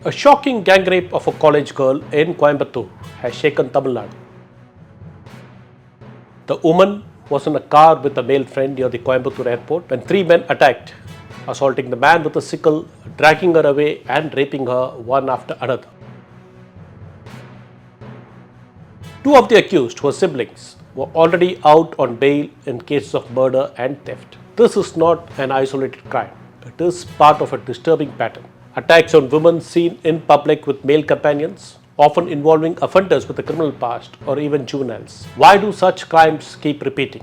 A shocking gang rape of a college girl in Coimbatore has shaken Tamil Nadu. The woman was in a car with a male friend near the Coimbatore airport when three men attacked, assaulting the man with a sickle, dragging her away and raping her one after another. Two of the accused, who were siblings, were already out on bail in cases of murder and theft. This is not an isolated crime. It is part of a disturbing pattern. Attacks on women seen in public with male companions, often involving offenders with a criminal past or even juveniles. Why do such crimes keep repeating?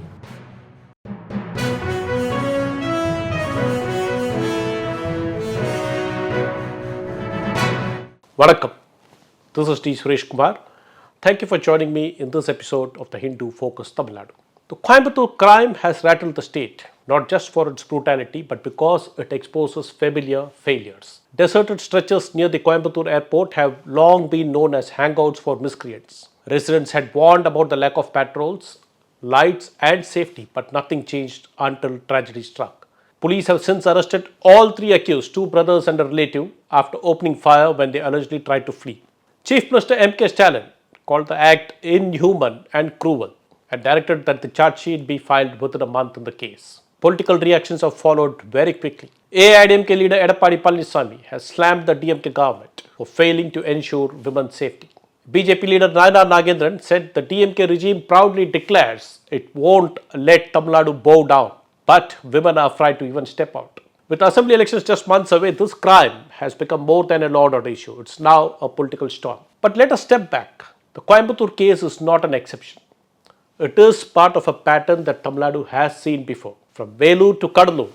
Vanakkam. This is T. Suresh Kumar. Thank you for joining me in this episode of the Hindu Focus Tamil Nadu. The Coimbatore crime has rattled the state, not just for its brutality, but because it exposes familiar failures. Deserted stretches near the Coimbatore airport have long been known as hangouts for miscreants. Residents had warned about the lack of patrols, lights, and safety, but nothing changed until tragedy struck. Police have since arrested all three accused, two brothers and a relative, after opening fire when they allegedly tried to flee. Chief Minister M.K. Stalin called the act inhuman and cruel and directed that the charge sheet be filed within a month in the case. Political reactions have followed very quickly. AIDMK leader Edappadi Palaniswamy has slammed the DMK government for failing to ensure women's safety. BJP leader Nayana Nagendran said the DMK regime proudly declares it won't let Tamil Nadu bow down, but women are afraid to even step out. With assembly elections just months away, this crime has become more than a law and order issue. It's now a political storm. But let us step back. The Coimbatore case is not an exception. It is part of a pattern that Tamil Nadu has seen before, from Vellore to Kadalur,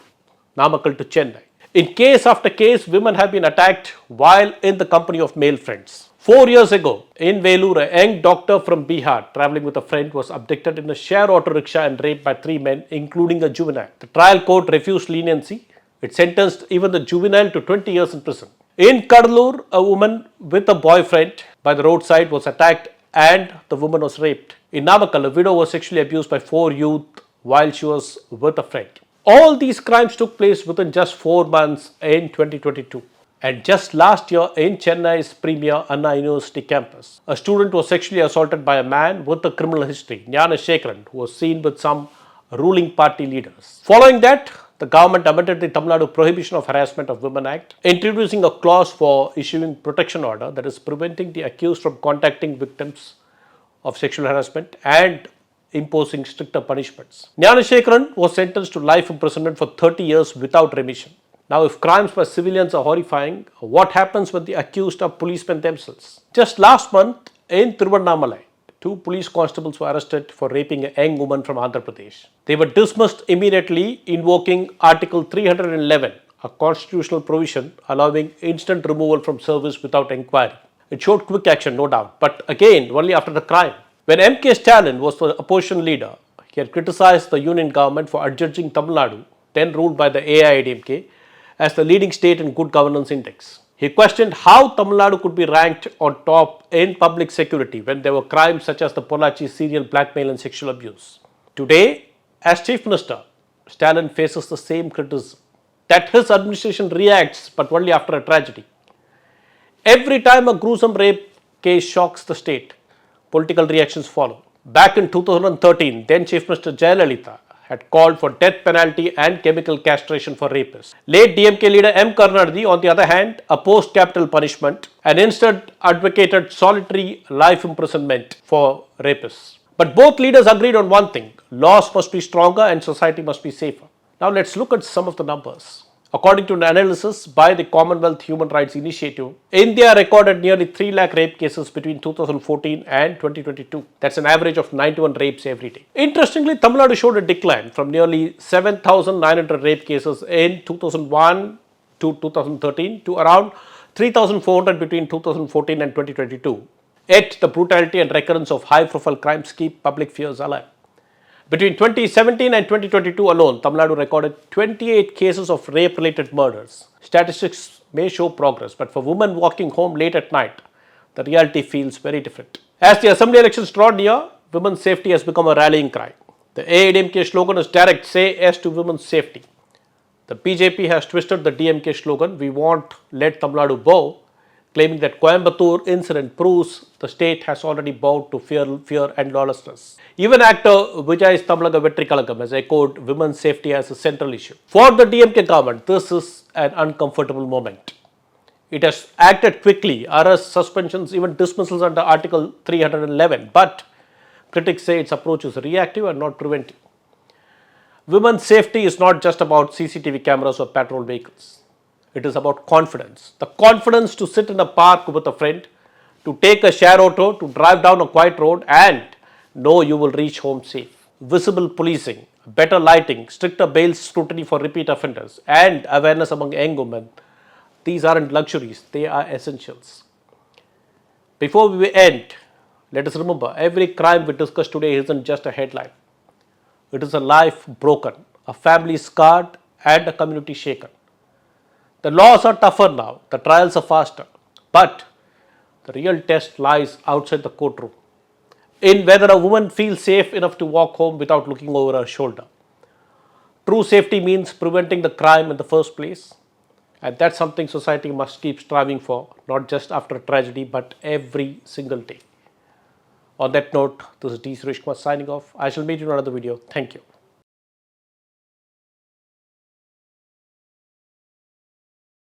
Namakkal to Chennai. In case after case, women have been attacked while in the company of male friends. 4 years ago, in Vellore, a young doctor from Bihar travelling with a friend was abducted in a share auto rickshaw and raped by three men, including a juvenile. The trial court refused leniency. It sentenced even the juvenile to 20 years in prison. In Kadalur, a woman with a boyfriend by the roadside was attacked and the woman was raped. In Namakkal, a widow was sexually abused by four youth while she was with a friend. All these crimes took place within just 4 months in 2022. And just last year in Chennai's premier Anna University campus, a student was sexually assaulted by a man with a criminal history, Jnana Shekharan, who was seen with some ruling party leaders. Following that, the government amended the Tamil Nadu Prohibition of Harassment of Women Act, introducing a clause for issuing protection order, that is preventing the accused from contacting victims of sexual harassment and imposing stricter punishments. Jnana Shekharan was sentenced to life imprisonment for 30 years without remission. Now, if crimes by civilians are horrifying, what happens when the accused are policemen themselves? Just last month in Tiruvannamalai, two police constables were arrested for raping a young woman from Andhra Pradesh. They were dismissed immediately, invoking Article 311, a constitutional provision allowing instant removal from service without inquiry. It showed quick action, no doubt, but again, only after the crime. When M.K. Stalin was the opposition leader, he had criticized the union government for adjudging Tamil Nadu, then ruled by the AIDMK, as the leading state in good governance index. He questioned how Tamil Nadu could be ranked on top in public security when there were crimes such as the Pollachi serial blackmail and sexual abuse. Today, as Chief Minister, Stalin faces the same criticism, that his administration reacts but only after a tragedy. Every time a gruesome rape case shocks the state, political reactions follow. Back in 2013, then Chief Minister Jayalalitha had called for death penalty and chemical castration for rapists. Late DMK leader M. Karunanidhi, on the other hand, opposed capital punishment and instead advocated solitary life imprisonment for rapists. But both leaders agreed on one thing: laws must be stronger and society must be safer. Now let's look at some of the numbers. According to an analysis by the Commonwealth Human Rights Initiative, India recorded nearly 3 lakh rape cases between 2014 and 2022. That's an average of 91 rapes every day. Interestingly, Tamil Nadu showed a decline from nearly 7,900 rape cases in 2001 to 2013 to around 3,400 between 2014 and 2022. Yet, the brutality and recurrence of high-profile crimes keep public fears alive. Between 2017 and 2022 alone, Tamil Nadu recorded 28 cases of rape-related murders. Statistics may show progress, but for women walking home late at night, the reality feels very different. As the assembly elections draw near, women's safety has become a rallying cry. The AIDMK slogan is direct: say yes to women's safety. The BJP has twisted the DMK slogan, we won't let Tamil Nadu bow, claiming that Coimbatore incident proves the state has already bowed to fear and lawlessness. Even actor Vijay Thamlaga Vetrikalakam has echoed women's safety as a central issue. For the DMK government, this is an uncomfortable moment. It has acted quickly, arrests, suspensions, even dismissals under Article 311, but critics say its approach is reactive and not preventive. Women's safety is not just about CCTV cameras or patrol vehicles. It is about confidence. The confidence to sit in a park with a friend, to take a share auto, to drive down a quiet road and know you will reach home safe. Visible policing, better lighting, stricter bail scrutiny for repeat offenders, and awareness among young women. These aren't luxuries, they are essentials. Before we end, let us remember every crime we discuss today isn't just a headline. It is a life broken, a family scarred, and a community shaken. The laws are tougher now, the trials are faster, but the real test lies outside the courtroom, in whether a woman feels safe enough to walk home without looking over her shoulder. True safety means preventing the crime in the first place, and that's something society must keep striving for, not just after a tragedy, but every single day. On that note, this is D. Suresh Kumar signing off. I shall meet you in another video. Thank you.